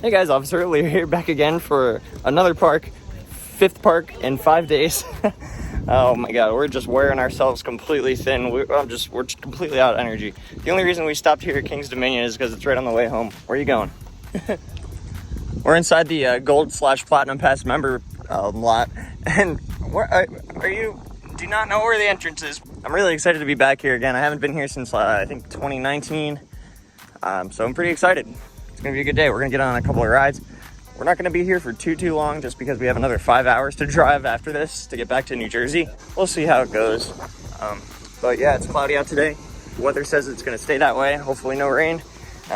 Hey guys, Officer Earlier here, back again for another park, 5th park in 5 days. Oh my god, we're just wearing ourselves completely thin. We're completely out of energy. The only reason we stopped here at King's Dominion is because it's right on the way home. Where are you going? We're inside the Gold/Platinum Pass member lot, and are you? Do not know where the entrance is. I'm really excited to be back here again. I haven't been here since I think 2019, so I'm pretty excited. It's gonna be a good day. We're gonna get on a couple of rides. We're not gonna be here for too long just because we have another 5 hours to drive after this to get back to New Jersey. We'll see how it goes. But yeah, it's cloudy out today. The weather says it's gonna stay that way. Hopefully no rain.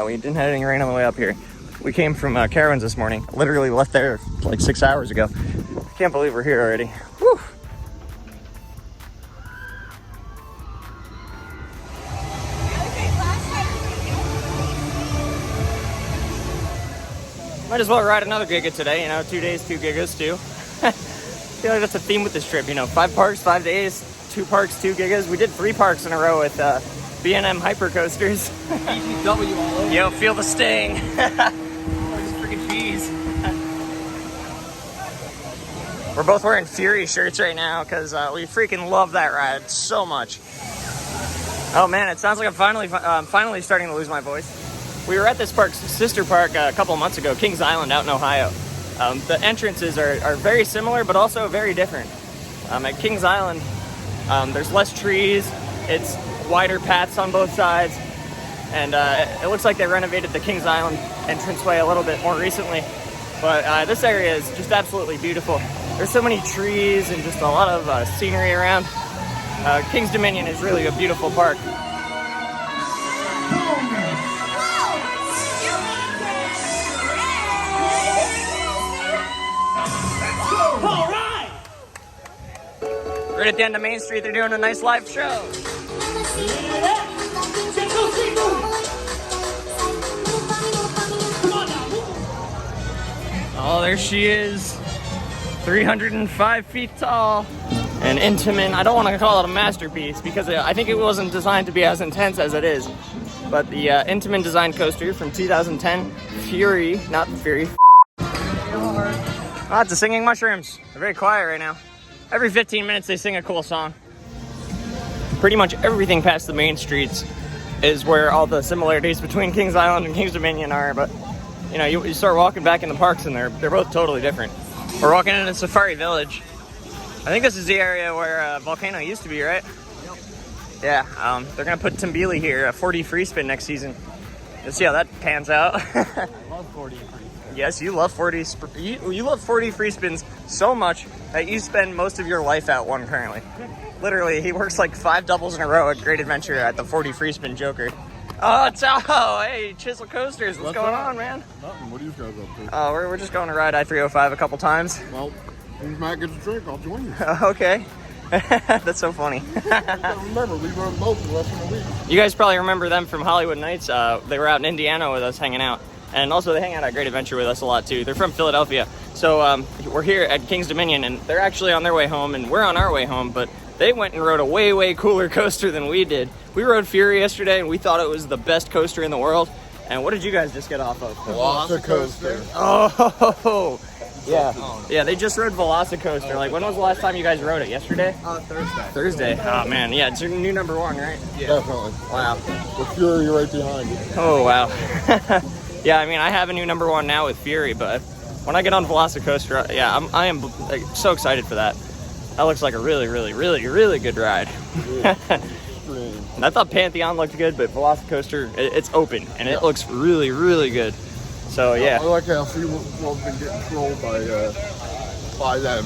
We didn't have any rain on the way up here. We came from Carowinds this morning. Literally left there like 6 hours ago. I can't believe we're here already. Whew. Might as well ride another Giga today, 2 days, 2 Gigas too. I feel like that's a theme with this trip, 5 parks, 5 days, 2 parks, 2 Gigas. We did 3 parks in a row with B&M Hypercoasters. BGW all over. Yo, feel the sting. Freaking cheese. We're both wearing Fury shirts right now because we freaking love that ride so much. Oh man, it sounds like I'm finally starting to lose my voice. We were at this park's sister park a couple months ago, Kings Island out in Ohio. The entrances are very similar, but also very different. At Kings Island, there's less trees, it's wider paths on both sides, and it looks like they renovated the Kings Island entranceway a little bit more recently. But this area is just absolutely beautiful. There's so many trees and just a lot of scenery around. Kings Dominion is really a beautiful park. Right at the end of Main Street, they're doing a nice live show. Oh, there she is. 305 feet tall. And Intamin, I don't want to call it a masterpiece because I think it wasn't designed to be as intense as it is. But the Intamin design coaster from 2010, Fury, not Fury. Oh, it's the Singing Mushrooms. They're very quiet right now. Every 15 minutes they sing a cool song. Pretty much everything past the main streets is where all the similarities between Kings Island and Kings Dominion are, but you start walking back in the parks and they're both totally different. We're walking into Safari Village. I think this is the area where Volcano used to be, right? Yep. Yeah, they're gonna put Timbili here, a 4D free spin next season. Let's see how that pans out. I love 4D free spin. Yes, you love 4D. You love 4D free spins so much that you spend most of your life at one currently. Literally, he works like 5 doubles in a row at Great Adventure at the 4D free spin Joker. Oh, hey, Chisel Coasters, what's going on, man? Nothing. What are you guys up to? Oh, we're just going to ride I305 a couple times. Well, when Matt gets a drink, I'll join you. Okay. That's so funny. Remember, we run both the rest of the week. You guys probably remember them from Hollywood Nights. They were out in Indiana with us hanging out. And also they hang out at Great Adventure with us a lot too. They're from Philadelphia. So we're here at Kings Dominion and they're actually on their way home and we're on our way home, but they went and rode a way cooler coaster than we did. We rode Fury yesterday and we thought it was the best coaster in the world. And what did you guys just get off of? Velocicoaster. Oh, yeah. Yeah, they just rode Velocicoaster. Like, when was the last time you guys rode it? Yesterday? Thursday. Thursday. Oh, man. Yeah, it's your new number 1, right? Yeah. Definitely. Wow. With Fury right behind you. Oh, wow. Yeah, I mean, I have a new number 1 now with Fury, but when I get on Velocicoaster, yeah, I am like, so excited for that. That looks like a really good ride. And I thought Pantheon looked good, but Velocicoaster, it's open, and it looks really good. So, yeah. I like how SeaWorld's been getting trolled by them,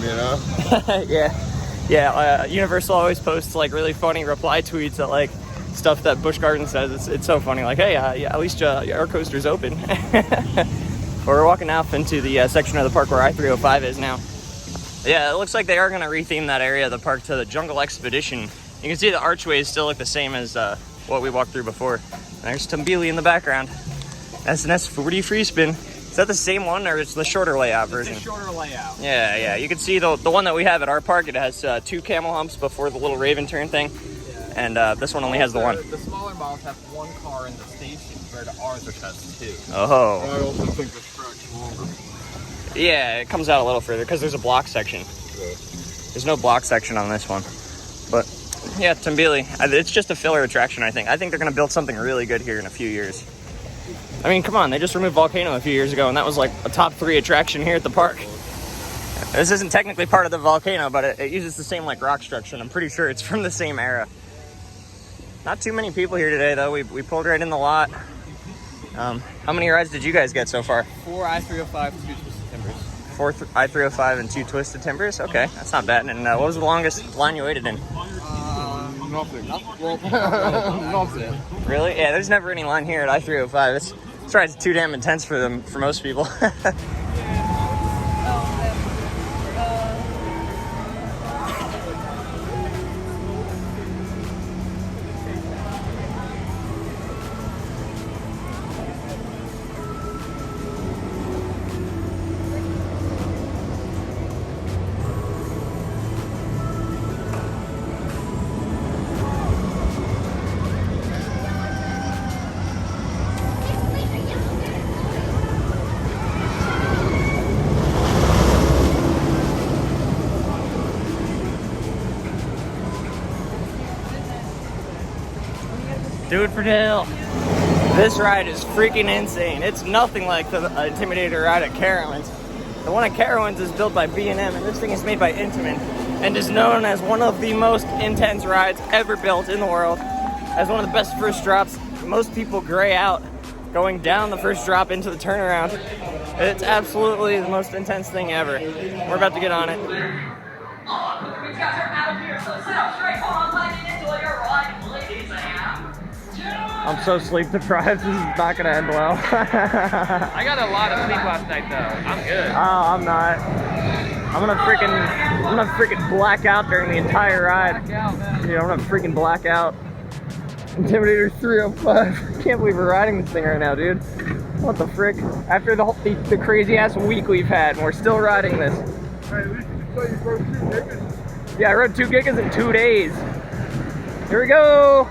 Yeah, Universal always posts, like, really funny reply tweets at, like, stuff that Busch Gardens says. It's so funny. Like, hey, yeah, at least our coaster's open. We're walking off into the section of the park where I305 is now. Yeah, it looks like they are going to retheme that area of the park to the Jungle Expedition. You can see the archways still look the same as what we walked through before. There's Timbili in the background. SNS 4D free spin. Is that the same one or it's the shorter layout version? It's a shorter layout. Yeah. You can see the one that we have at our park. It has 2 camel humps before the little Raven turn thing. And this one only has the one. The smaller models have 1 car in the station compared to ours, which has 2. Oh. I also think the track much longer. Yeah, it comes out a little further because there's a block section. Yeah. There's no block section on this one. But yeah, Tambili, it's just a filler attraction, I think. I think they're going to build something really good here in a few years. I mean, come on, they just removed Volcano a few years ago, and that was like a top 3 attraction here at the park. This isn't technically part of the volcano, but it uses the same like rock structure, and I'm pretty sure it's from the same era. Not too many people here today, though. We pulled right in the lot. How many rides did you guys get so far? 4 I305, 2 Twisted Timbers. 4 I305 and 2 Twisted Timbers? Okay, that's not bad. And what was the longest line you waited in? Nothing. Well, Nothing. Really? Yeah, there's never any line here at I305. This ride's too damn intense for most people. Do it for Dale. This ride is freaking insane. It's nothing like the Intimidator ride at Carowinds. The one at Carowinds is built by B&M, and this thing is made by Intamin, and is known as one of the most intense rides ever built in the world. As one of the best first drops. Most people gray out going down the first drop into the turnaround. It's absolutely the most intense thing ever. We're about to get on it. I'm so sleep deprived. This is not gonna end well. I got a lot of sleep last night, though. I'm good. Oh, I'm not. I'm gonna freaking black out during the entire ride. Blackout, man. Yeah, I'm gonna freaking black out. Intimidator 305. I can't believe we're riding this thing right now, dude. What the frick? After the crazy ass week we've had, and we're still riding this. Hey, at least you say you rode 2 gigas. Yeah, I rode 2 gigas in 2 days. Here we go.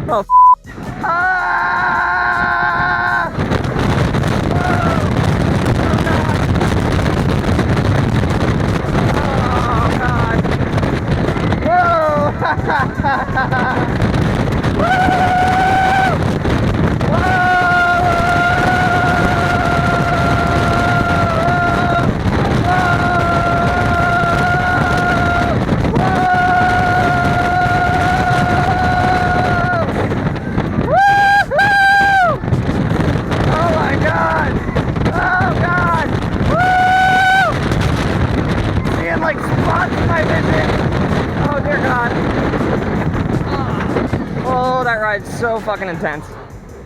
Oh, ah! So fucking intense.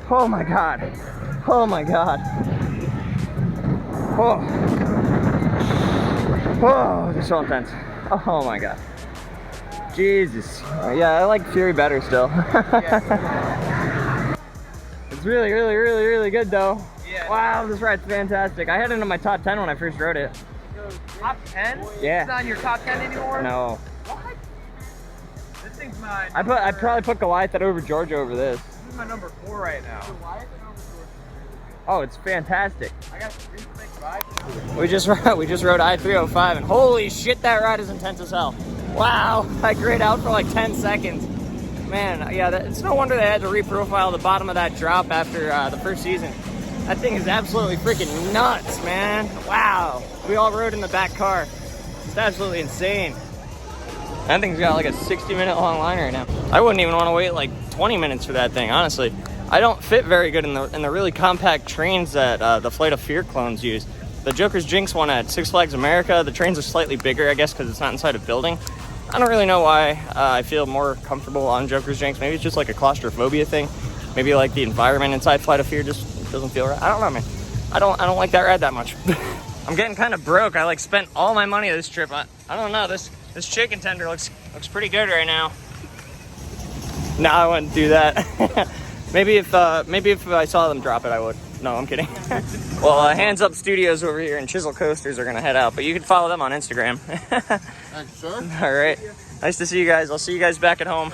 Oh my god. Oh my god. Oh. Oh, they're so intense. Oh my god. Jesus. Yeah, I like Fury better still. It's really, really, really, really good though. Yeah. Wow, this ride's fantastic. I had it in my top 10 when I first rode it. Top 10? Yeah. It's not in your top 10 anymore? No. What? This thing's mine. I probably put Goliath over Georgia over this. This is my number 4 right now. Oh, it's fantastic. I got 3 big rides. We just rode I305, and holy shit, that ride is intense as hell. Wow, I grayed out for like 10 seconds. Man, yeah, it's no wonder they had to reprofile the bottom of that drop after the first season. That thing is absolutely freaking nuts, man. Wow, we all rode in the back car. It's absolutely insane. That thing's got like a 60-minute long line right now. I wouldn't even want to wait like 20 minutes for that thing, honestly. I don't fit very good in the really compact trains that the Flight of Fear clones use. The Joker's Jinx one at Six Flags America, the trains are slightly bigger, I guess, because it's not inside a building. I don't really know why I feel more comfortable on Joker's Jinx. Maybe it's just like a claustrophobia thing. Maybe like the environment inside Flight of Fear just doesn't feel right. I don't know, man. I don't like that ride that much. I'm getting kind of broke. I like spent all my money this trip. I don't know. This chicken tender looks pretty good right now. No, I wouldn't do that. maybe if I saw them drop it, I would. No, I'm kidding. Well, Hands Up Studios over here and Chisel Coasters are gonna head out, but you can follow them on Instagram. Thanks, sir. All right. Nice to see you guys. I'll see you guys back at home.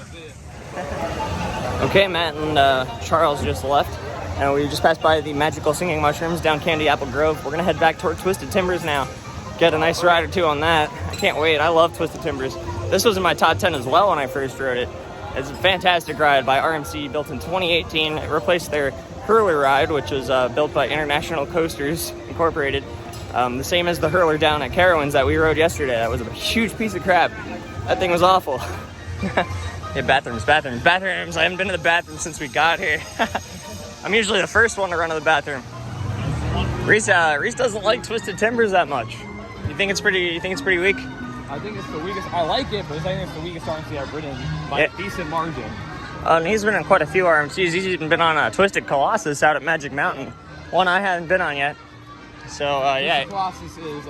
Okay, Matt and Charles just left. And we just passed by the magical singing mushrooms down Candy Apple Grove. We're gonna head back toward Twisted Timbers now. Get a nice ride or two on that. I can't wait. I love Twisted Timbers. This was in my top 10 as well when I first rode it. It's a fantastic ride by RMC, built in 2018. It replaced their Hurler ride, which was built by International Coasters Incorporated. The same as the Hurler down at Carowinds that we rode yesterday. That was a huge piece of crap. That thing was awful. Yeah, bathrooms. I haven't been to the bathroom since we got here. I'm usually the first one to run to the bathroom. Reese doesn't like Twisted Timbers that much. You think it's pretty weak? I think it's the weakest. I like it, but I think it's the weakest RMC I've ridden by a decent margin. And he's been in quite a few RMCs. He's even been on a Twisted Colossus out at Magic Mountain. One I haven't been on yet. So, yeah. Twisted Colossus is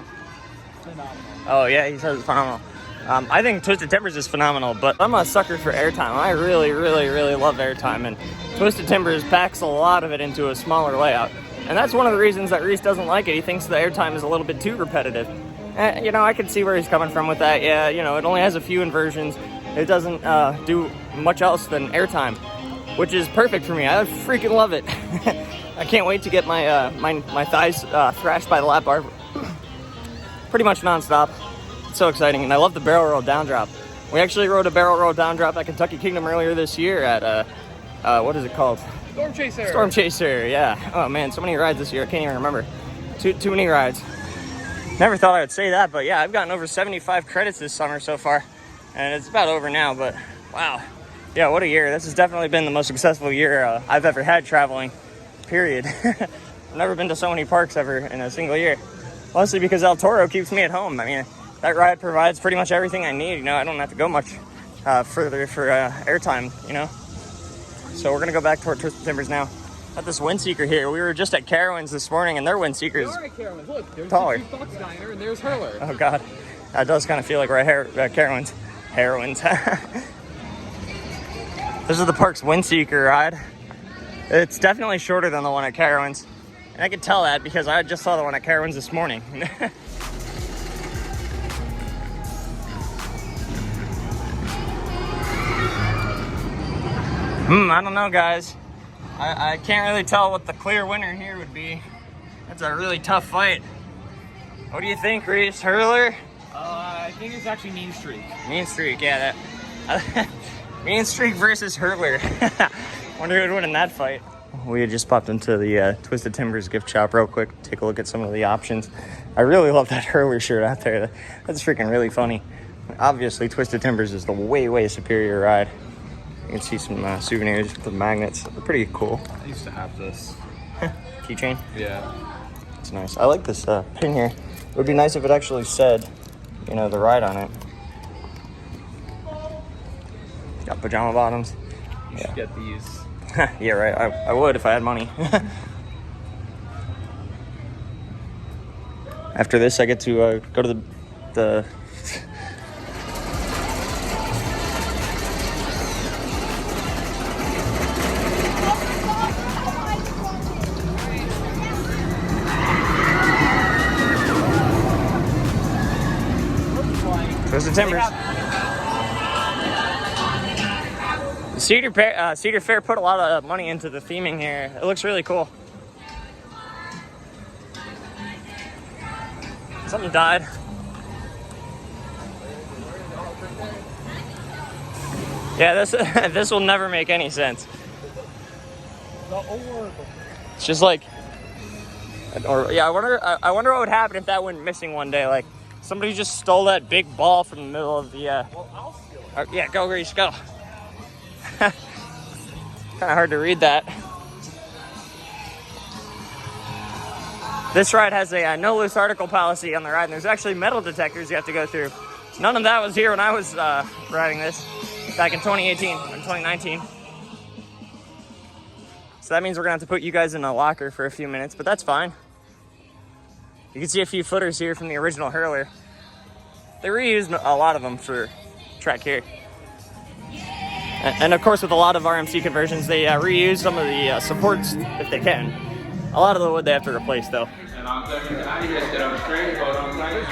phenomenal. Oh, yeah, he says it's phenomenal. I think Twisted Timbers is phenomenal, but I'm a sucker for Airtime. I really, really, really love Airtime, and Twisted Timbers packs a lot of it into a smaller layout. And that's one of the reasons that Reese doesn't like it. He thinks the Airtime is a little bit too repetitive. You know, I can see where he's coming from with that. Yeah, you know, it only has a few inversions. It doesn't do much else than Airtime, which is perfect for me. I freaking love it. I can't wait to get my my thighs thrashed by the lap bar pretty much nonstop. It's so exciting, and I love the barrel roll down drop. We actually rode a barrel roll down drop at Kentucky Kingdom earlier this year at what is it called? Storm Chaser. Storm Chaser, yeah. Oh man, so many rides this year. I can't even remember. Too many rides. Never thought I would say that, but yeah, I've gotten over 75 credits this summer so far, and it's about over now. But wow, yeah, what a year! This has definitely been the most successful year I've ever had traveling. Period. I've never been to so many parks ever in a single year. Mostly because El Toro keeps me at home. I mean, that ride provides pretty much everything I need. You know, I don't have to go much further for Airtime. You know. So we're gonna go back toward Twisted Timbers now. Got this Windseeker here. We were just at Carowinds this morning, and their Windseekers All right, Carowinds. Look, there's taller. the Jukebox Diner, and there's Hurler. Oh God, that does kind of feel like we're at Carowinds. Heroines. This is the park's Windseeker ride. It's definitely shorter than the one at Carowinds, and I can tell that because I just saw the one at Carowinds this morning. I don't know, guys. I can't really tell what the clear winner here would be. That's a really tough fight. What do you think, Reese? Hurler? I think it's actually Mean Streak. Mean Streak, yeah. That Mean Streak versus Hurler. Wonder who would win in that fight. We had just popped into the Twisted Timbers gift shop real quick. Take a look at some of the options. I really love that Hurler shirt out there. That's freaking really funny. Obviously, Twisted Timbers is the way superior ride. You can see some souvenirs with the magnets. They're pretty cool. I used to have this. Keychain? Yeah. It's nice. I like this pin here. It would be nice if it actually said, you know, the ride on it. Got pajama bottoms. You should get these. Yeah, right. I would if I had money. After this, I get to go to the Twisted Timbers. The Cedar Fair put a lot of money into the theming here. It looks really cool. Something died. Yeah, this will never make any sense. It's just like, or yeah, I wonder what would happen if that went missing one day. Like somebody just stole that big ball from the middle of the. Well, I'll steal it. Yeah, go Reese, go. Kind of hard to read that. This ride has a no loose article policy on the ride, and there's actually metal detectors you have to go through. None of that was here when I was riding this back in 2018 or 2019. So that means we're gonna have to put you guys in a locker for a few minutes, but that's fine. You can see a few footers here from the original Hurler. They reused a lot of them for track here. And of course, with a lot of RMC conversions, they reuse some of the supports if they can. A lot of the wood they have to replace, though. And on 79, you guys get up straight, go on tight,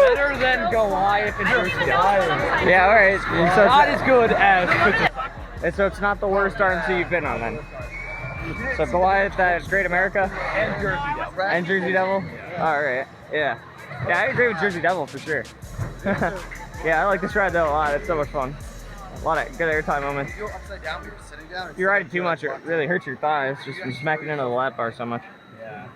Better than Goliath and Jersey Devil. Yeah, all right. So Not as good as Twisted Cyclone. so it's not the worst RMC you've been on then. So Goliath, Great America, And Jersey Devil. and Jersey Devil. All right. Yeah. Yeah, I agree with Jersey Devil for sure. Yeah, I like this ride though a lot. It's so much fun. A lot of good airtime moments. You go upside down when you're sitting down. If you ride it too much, it really hurts your thighs just from smacking into the lap bar so much. Yeah.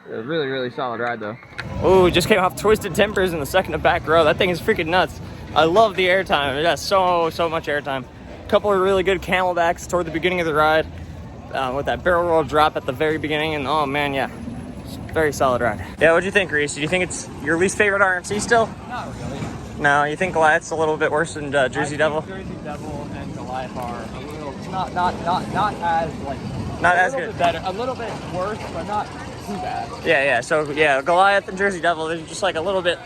It was really, really solid ride though. Oh, we just came off Twisted Timbers in the second to back row. That thing is freaking nuts. I love the airtime. It has so much airtime. A couple of really good camelbacks toward the beginning of the ride with that barrel roll drop at the very beginning. And oh man, yeah, it's a very solid ride. Yeah, what'd you think, Reese? Do you think it's your least favorite RMC still? Not really. No, you think Goliath's a little bit worse than Jersey Devil? Jersey Devil and Goliath are a little, not as like. Not as A little good. bit better, a little bit worse, but not too bad. Yeah. So yeah, Goliath and Jersey Devil, they're just like a little bit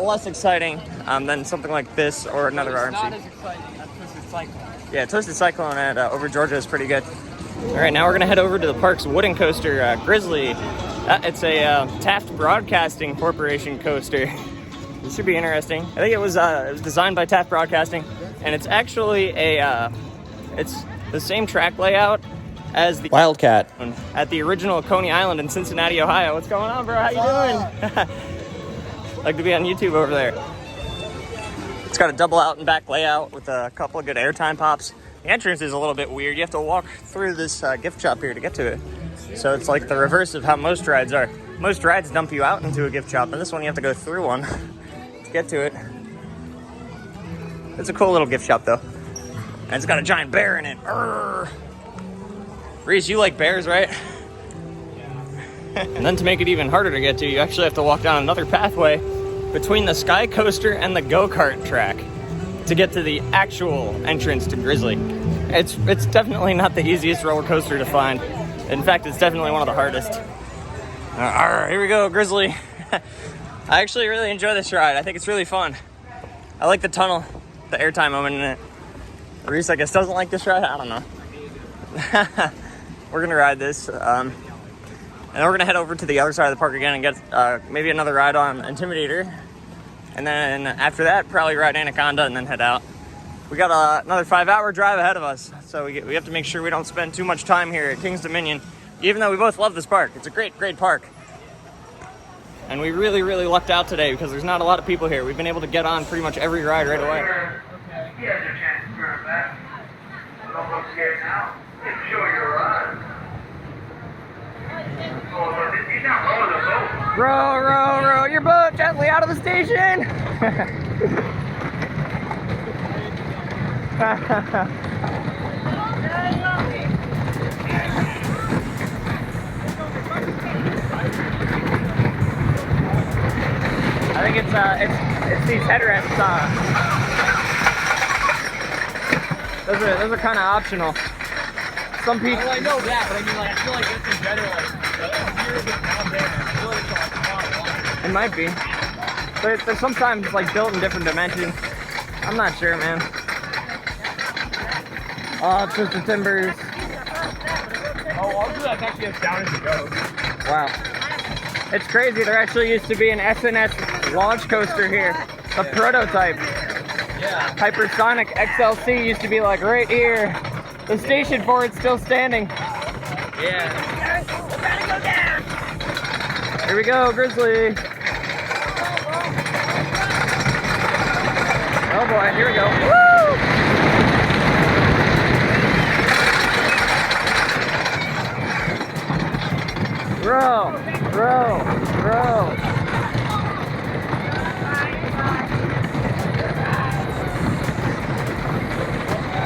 less exciting than something like this or another It's RMC. not as exciting as Twisted Cyclone. Yeah, Twisted Cyclone at Over Georgia is pretty good. All right, now we're gonna head over to the park's wooden coaster, Grizzly. It's a Taft Broadcasting Corporation coaster. This should be interesting. I think it was designed by Taft Broadcasting, and it's actually it's the same track layout as the Wildcat at the original Coney Island in Cincinnati, Ohio. What's going on, bro? How you doing? Like to be on YouTube over there. It's got a double out and back layout with a couple of good airtime pops. The entrance is a little bit weird. You have to walk through this gift shop here to get to it. So it's like the reverse of how most rides are. Most rides dump you out into a gift shop, and this one you have to go through one to get to it. It's a cool little gift shop though. And it's got a giant bear in it. Urgh. Reese, you like bears, right? And then to make it even harder to get to, you actually have to walk down another pathway between the Sky Coaster and the go-kart track to get to the actual entrance to Grizzly. It's definitely not the easiest roller coaster to find. In fact, it's definitely one of the hardest. All right, here we go, Grizzly. I actually really enjoy this ride. I think it's really fun. I like the tunnel, the airtime moment in it. Reese, I guess, doesn't like this ride. I don't know. We're gonna ride this, and then we're gonna head over to the other side of the park again and get maybe another ride on Intimidator, and then after that probably ride Anaconda and then head out. We got another 5-hour drive ahead of us, so we have to make sure we don't spend too much time here at King's Dominion, even though we both love this park. It's a great park. And we really lucked out today because there's not a lot of people here. We've been able to get on pretty much every ride right away. He has a chance to turn back. Don't look scared now. Show your ride. Oh, he's not rowing the boat. Row your boat gently out of the station. I think it's these headrests. Those are kind of optional. Some people. Well, I know that, but I mean, like, I feel like this in general, like, years of down there, I feel like it's like far along. It might be. They're sometimes like built in different dimensions. I'm not sure, man. Oh, Twisted Timbers. Oh, also that's actually as down as it goes. Wow. It's crazy. There actually used to be an SNS launch coaster here. A prototype. Yeah. Hypersonic XLC used to be like right here. The station for it's still standing. Yeah. Here we go, Grizzly. Oh boy, here we go. Woo! Row.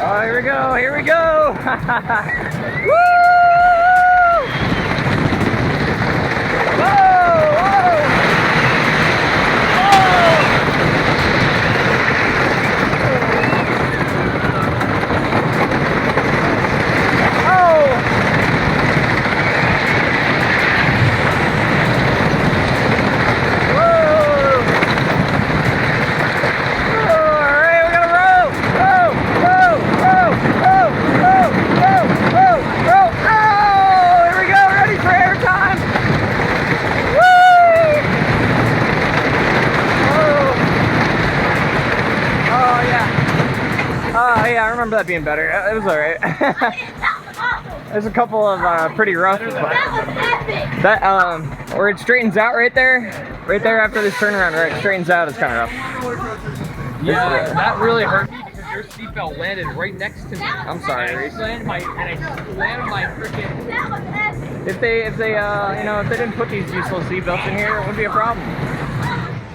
Oh, here we go. Woo! Row! yeah, I remember that being better. It was alright. There's a couple of pretty rough. That where it straightens out right there after this turnaround, right? It straightens out is kind of rough. Yeah, that really hurt me because your seatbelt landed right next to me. I'm sorry, Reese. I slammed my freaking. If they didn't put these useful seatbelts in here, it would be a problem.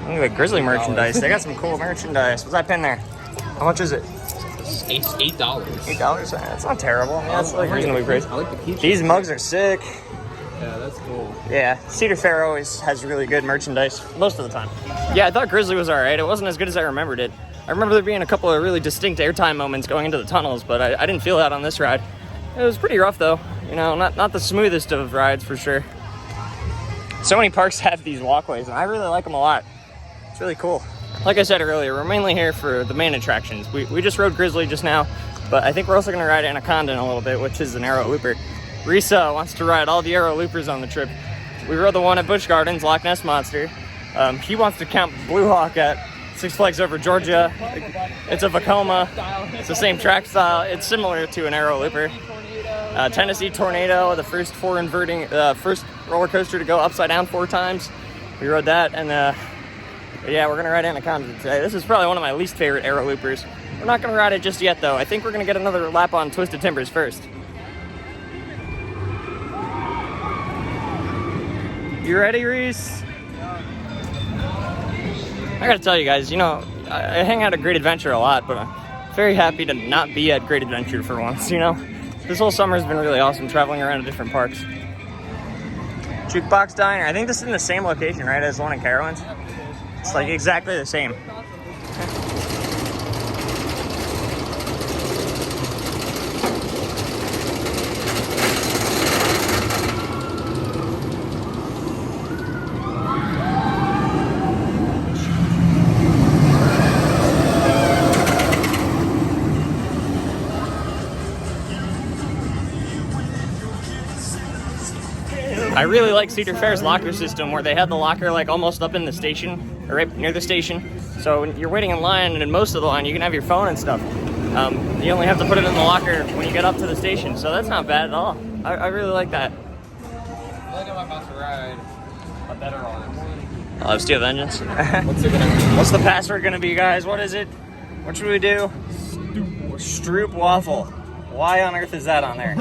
Look at the Grizzly merchandise. They got some cool merchandise. What's that pin there? How much is it? It's $8. $8? That's not terrible. Yeah, that's like reasonably priced. I like the keychain. These mugs are sick. Yeah, that's cool. Yeah, Cedar Fair always has really good merchandise most of the time. Yeah, I thought Grizzly was alright. It wasn't as good as I remembered it. I remember there being a couple of really distinct airtime moments going into the tunnels, but I didn't feel that on this ride. It was pretty rough though. You know, not the smoothest of rides for sure. So many parks have these walkways, and I really like them a lot. It's really cool. Like I said earlier, we're mainly here for the main attractions. We just rode Grizzly just now, but I think we're also going to ride Anaconda in a little bit, which is an aero looper. Risa wants to ride all the aero loopers on the trip. We rode the one at Busch Gardens, Loch Ness Monster. He wants to count Blue Hawk at Six Flags Over Georgia. It's a Vekoma. It's the same track style. It's similar to an aero looper. Tennessee Tornado, the first first roller coaster to go upside down 4 times. We rode that, and yeah, we're gonna ride Anaconda today. This is probably one of my least favorite aero loopers. We're not gonna ride it just yet though. I think we're gonna get another lap on Twisted Timbers first. You ready, Reese? I gotta tell you guys, you know, I hang out at Great Adventure a lot, but I'm very happy to not be at Great Adventure for once, you know? This whole summer has been really awesome traveling around to different parks. Jukebox Diner, I think this is in the same location, right, as the one in Carowinds? It's like exactly the same. I really like Cedar Fair's locker system where they have the locker like almost up in the station, or right near the station. So when you're waiting in line, and in most of the line, you can have your phone and stuff. You only have to put it in the locker when you get up to the station. So that's not bad at all. I really like that. I think I'm about to ride a better one. I'll have Steel Vengeance. What's it gonna be? What's the password gonna be, guys? What is it? What should we do? Stroop Waffle. Why on earth is that on there?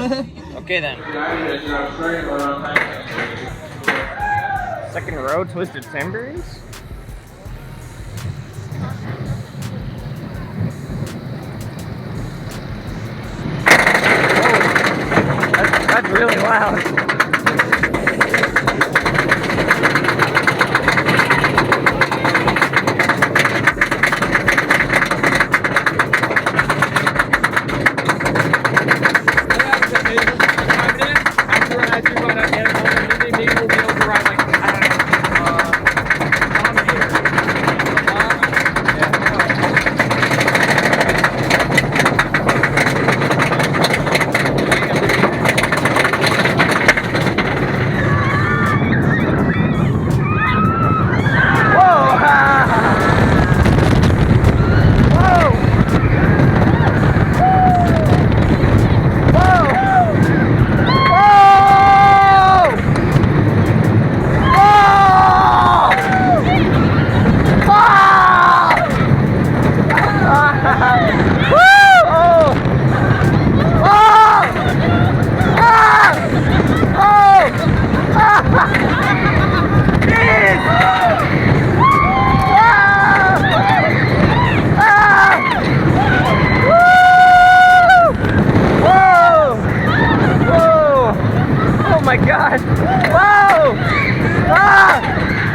Okay then. Second row, Twisted Timbers. Oh, that's really loud.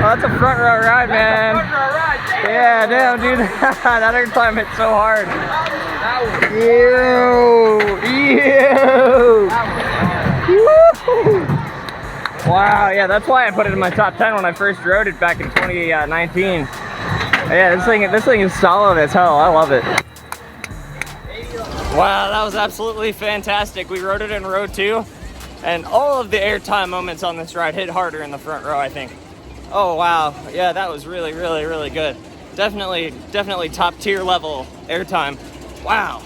That's a front row ride, man. Yeah, damn, dude. That airtime hit so hard. Wow, yeah, that's why I put it in my top 10 when I first rode it back in 2019. Yeah, this thing is solid as hell. I love it. Wow, that was absolutely fantastic. We rode it in row 2, and all of the airtime moments on this ride hit harder in the front row, I think. Oh wow, yeah, that was really, really, really good. Definitely top tier level airtime. Wow.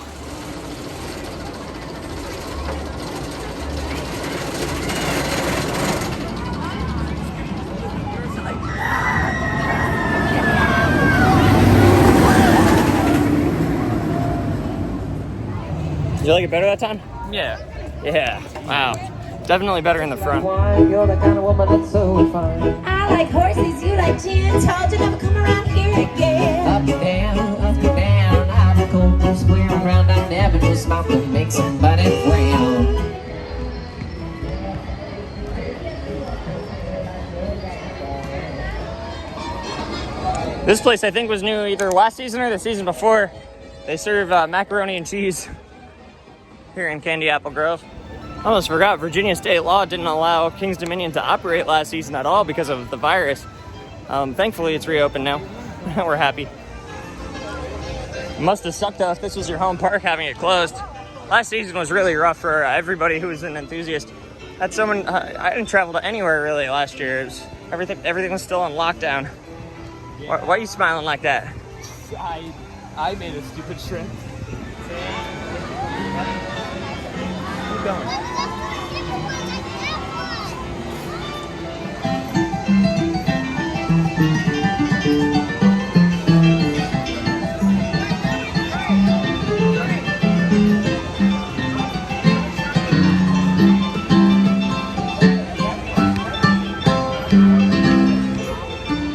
Did you like it better that time? Yeah. Yeah. Wow. Definitely better in the front. You're the kind of woman that's so fine. I like horses, you like gin. Told you never come around here again. Up you down, up you down. I'm cold from square around. I never knew smile could make somebody frown. This place I think was new either last season or the season before. They serve macaroni and cheese here in Candy Apple Grove. I almost forgot, Virginia state law didn't allow King's Dominion to operate last season at all because of the virus. Thankfully it's reopened now. We're happy. Must have sucked though if this was your home park having it closed. Last season was really rough for everybody who was an enthusiast. Had someone, I didn't travel to anywhere really last year. It was, everything was still on lockdown. Why are you smiling like that? I made a stupid shrimp. Keep going.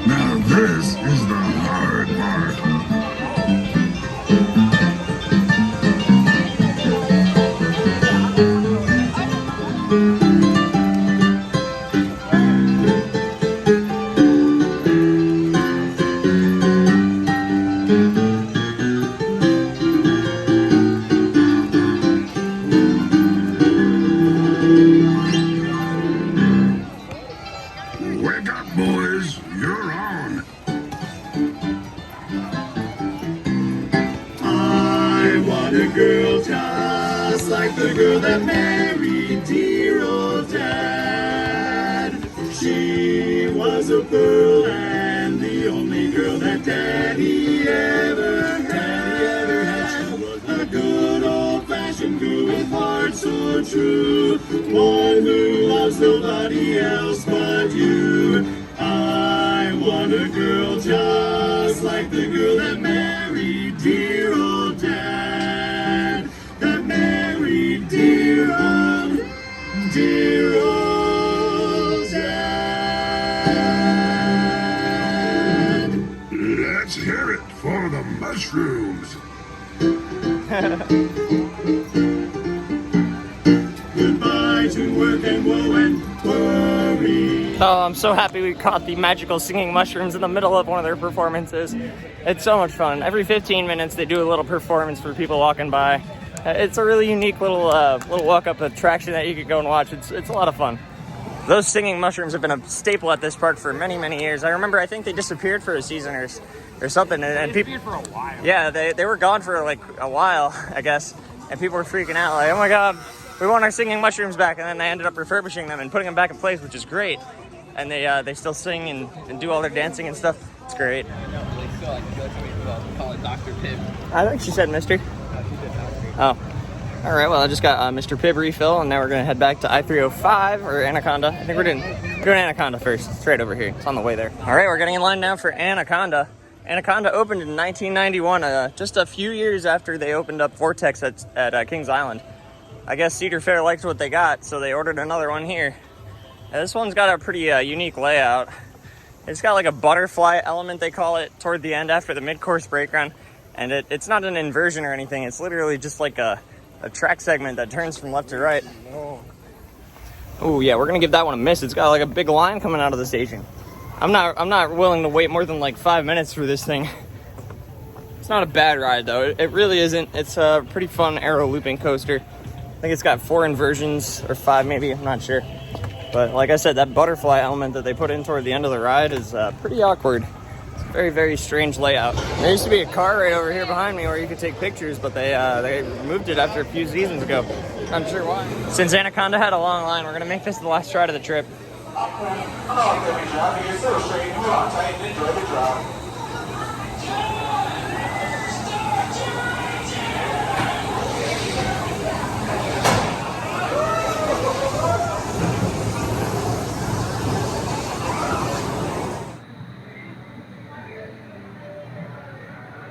Now this is the hard part. Wake up, boys. You're on. I want a girl just like the girl that married dear old dad. She was a pearl and the only girl that daddy ever had. She was a good old-fashioned girl with heart so true. One who loves nobody else but you. I want a girl just like the girl that married dear old dad. That married dear old dad. Let's hear it for the mushrooms. Goodbye to work and woe and worry. Oh, I'm so happy we caught the magical singing mushrooms in the middle of one of their performances. It's so much fun. Every 15 minutes they do a little performance for people walking by. It's a really unique little walk-up attraction that you could go and watch. It's a lot of fun. Those singing mushrooms have been a staple at this park for many, many years. I remember I think they disappeared for a season or something. And people, For a while. yeah, they were gone for like a while, I guess. And people were freaking out like, oh my God, we want our singing mushrooms back. And then they ended up refurbishing them and putting them back in place, which is great. And they still sing and do all their dancing and stuff. It's great. Call it Dr. Pibb. I think she said Mr. Oh. All right, well, I just got Mr. Pibb refill, and now we're going to head back to I305 or Anaconda. I think we're doing Anaconda first. It's right over here. It's on the way there. All right, we're getting in line now for Anaconda. Anaconda opened in 1991, just a few years after they opened up Vortex at Kings Island. I guess Cedar Fair liked what they got, so they ordered another one here. This one's got a pretty unique layout. It's got like a butterfly element, they call it, toward the end after the mid-course brake run. And it's not an inversion or anything. It's literally just like a track segment that turns from left to right. Oh yeah, we're gonna give that one a miss. It's got like a big line coming out of the station. I'm not willing to wait more than like 5 minutes for this thing. It's not a bad ride though. It really isn't. It's a pretty fun aero looping coaster. I think it's got 4 inversions or 5 maybe, I'm not sure. But like I said, that butterfly element that they put in toward the end of the ride is pretty awkward. It's a very, very strange layout. There used to be a car right over here behind me where you could take pictures, but they removed it after a few seasons ago. I'm sure why. Since Anaconda had a long line, we're gonna make this the last ride of the trip.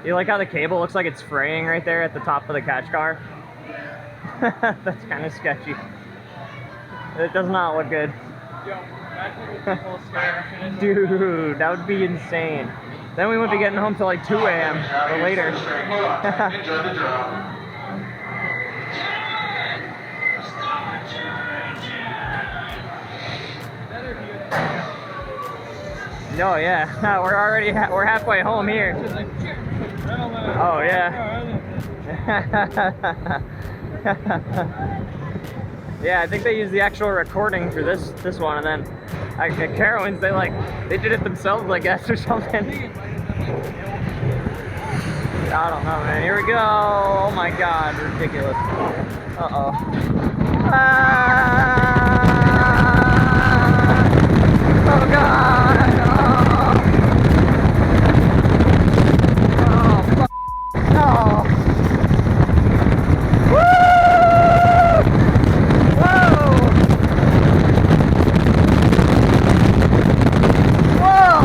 You like how the cable looks like it's fraying right there at the top of the catch car? That's kind of sketchy. It does not look good. Dude, that would be insane. Then we wouldn't be getting home till like 2 a.m. or later. Enjoy the drop. No, yeah, we're halfway home here. Oh yeah. Yeah, I think they use the actual recording for this one, and then at Carowinds they did it themselves, I guess, or something. I don't know, man. Here we go. Oh my God, ridiculous. Uh-oh. Oh God. Oh. Woo! Whoa! Whoa!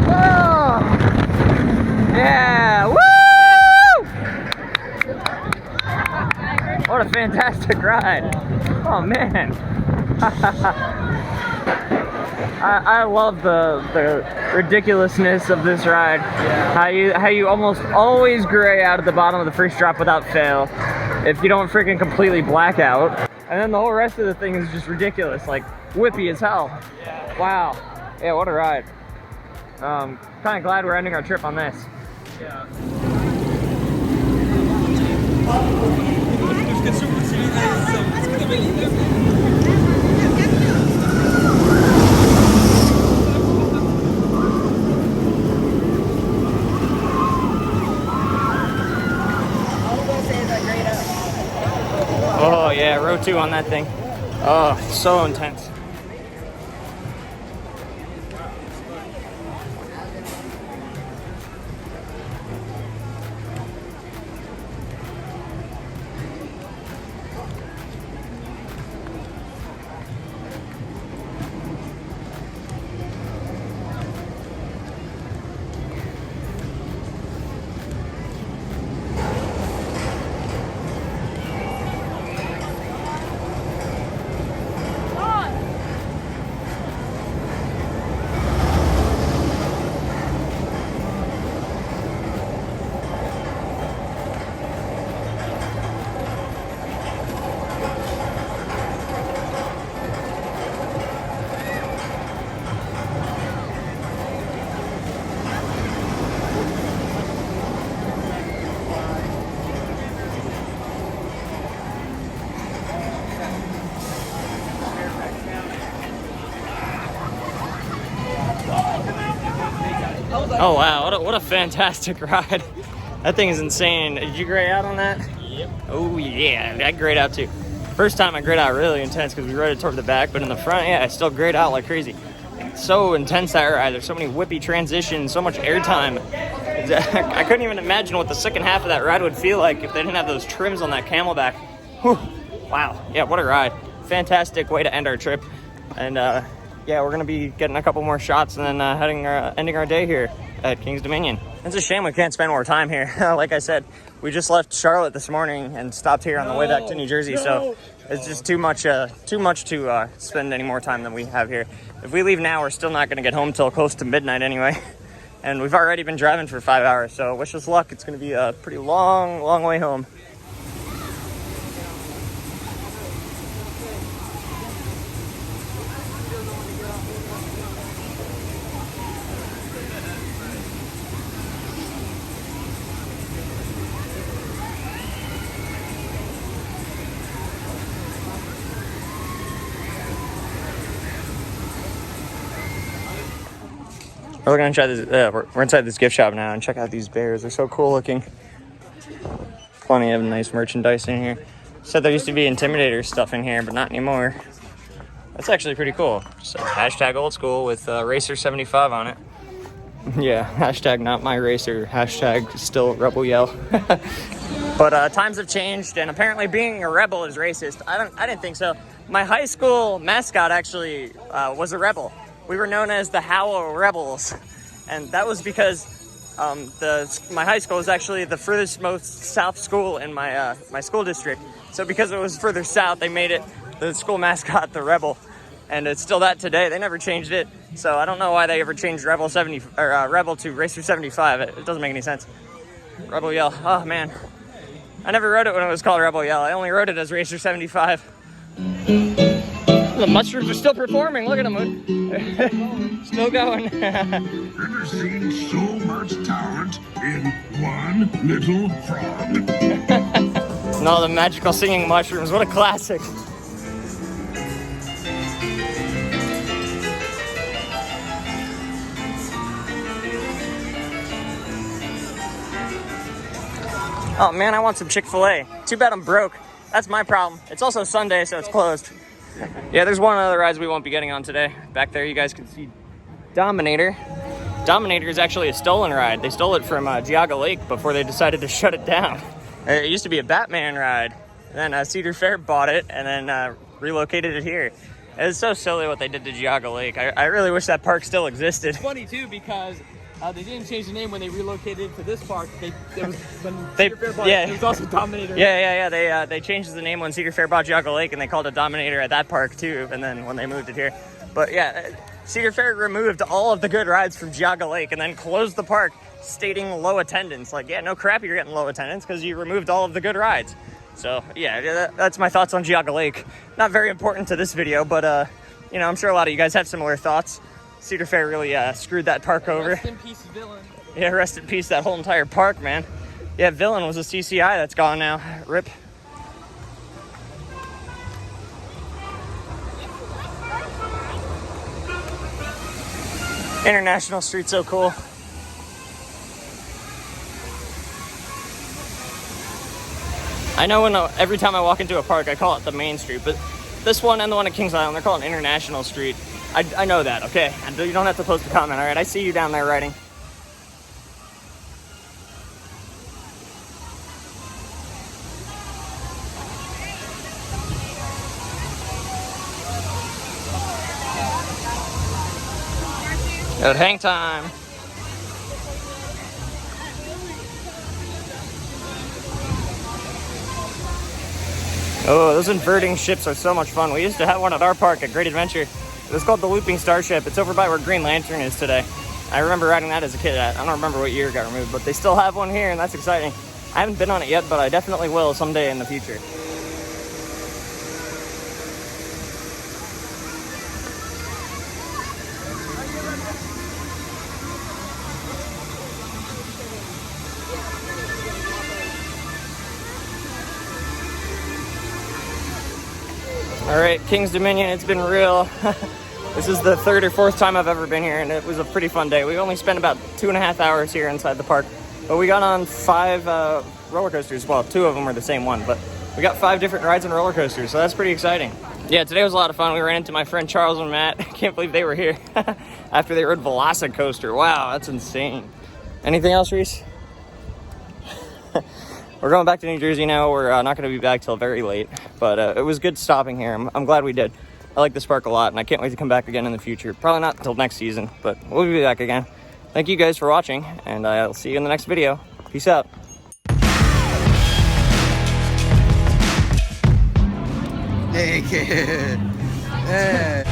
Whoa! Whoa! What a fantastic ride. Oh man. I love the ridiculousness of this ride. Yeah. How you almost always gray out at the bottom of the first drop without fail if you don't freaking completely black out. And then the whole rest of the thing is just ridiculous, like whippy as hell. Yeah. Wow. Yeah, what a ride. Kind of glad we're ending our trip on this. Yeah. Oh yeah, row 2 on that thing. Oh, so intense. Oh wow, what a fantastic ride. That thing is insane. Did you gray out on that? Yep. Oh yeah, I grayed out too. First time I grayed out really intense because we rode it toward the back, but in the front, yeah, I still grayed out like crazy. It's so intense that ride. There's so many whippy transitions, so much airtime. I couldn't even imagine what the second half of that ride would feel like if they didn't have those trims on that Camelback. Whew. Wow, yeah, what a ride. Fantastic way to end our trip. And yeah, we're gonna be getting a couple more shots and then ending our day here at King's Dominion. It's a shame we can't spend more time here. Like I said, we just left Charlotte this morning and stopped here on the way back to New Jersey, so it's just too much to spend any more time than we have here. If we leave now, we're still not gonna get home till close to midnight anyway. And we've already been driving for 5 hours, so wish us luck. It's gonna be a pretty long way home. We're gonna try this. We're inside this gift shop now and check out these bears. They're so cool looking. Plenty of nice merchandise in here. Said there used to be Intimidator stuff in here, but not anymore. That's actually pretty cool. So hashtag old school with Racer 75 on it. Yeah, hashtag not my racer, hashtag still rebel yell. But times have changed, and apparently being a rebel is racist. I didn't think so. My high school mascot actually was a rebel. We were known as the Howell Rebels, and that was because my high school was actually the furthest most south school in my my school district. So because it was further south, they made it the school mascot the Rebel, and it's still that today. They never changed it, so I don't know why they ever changed Rebel to Racer 75. It doesn't make any sense. Rebel Yell. Oh man, I never wrote it when it was called Rebel Yell. I only wrote it as Racer 75. The mushrooms are still performing. Look at them. Still going. Never seen so much talent in one little frog. No, the magical singing mushrooms. What a classic. Oh man, I want some Chick-fil-A. Too bad I'm broke. That's my problem. It's also Sunday, so it's closed. Yeah, there's one other rides we won't be getting on today. Back there, you guys can see Dominator. Dominator is actually a stolen ride. They stole it from Geauga Lake before they decided to shut it down. It used to be a Batman ride. And then Cedar Fair bought it and then relocated it here. It's so silly what they did to Geauga Lake. I really wish that park still existed. It's funny too because they didn't change the name when they relocated to this park. It was also Dominator. Yeah. They changed the name when Cedar Fair bought Geauga Lake, and they called it Dominator at that park too. And then when they moved it here, but yeah, Cedar Fair removed all of the good rides from Geauga Lake and then closed the park, stating low attendance. Like, yeah, no crap, you're getting low attendance because you removed all of the good rides. So yeah, that's my thoughts on Geauga Lake. Not very important to this video, but you know, I'm sure a lot of you guys have similar thoughts. Cedar Fair really screwed that park over. Rest in peace, Villain. Yeah, rest in peace, that whole entire park, man. Yeah, Villain was a CCI that's gone now. RIP. International Street, so cool. I know every time I walk into a park, I call it the Main Street, but this one and the one at Kings Island, they're called International Street. I know that, okay? You don't have to post a comment, all right? I see you down there writing. Good hang time. Oh, those inverting ships are so much fun. We used to have one at our park at Great Adventure. It was called the Looping Starship. It's over by where Green Lantern is today. I remember riding that as a kid. I don't remember what year it got removed, but they still have one here, and that's exciting. I haven't been on it yet, but I definitely will someday in the future. All right, King's Dominion, it's been real. This is the third or fourth time I've ever been here, and it was a pretty fun day. We only spent about 2.5 hours here inside the park, but we got on 5 roller coasters. Well, 2 of them were the same one, but we got 5 different rides and roller coasters, so that's pretty exciting. Yeah, today was a lot of fun. We ran into my friend Charles and Matt. I can't believe they were here after they rode Velocicoaster. Wow, that's insane. Anything else, Reese? We're going back to New Jersey now. We're not going to be back till very late, but it was good stopping here. I'm glad we did. I like this park a lot, and I can't wait to come back again in the future. Probably not until next season, but we'll be back again. Thank you guys for watching, and I'll see you in the next video. Peace out. Hey, kid. Hey.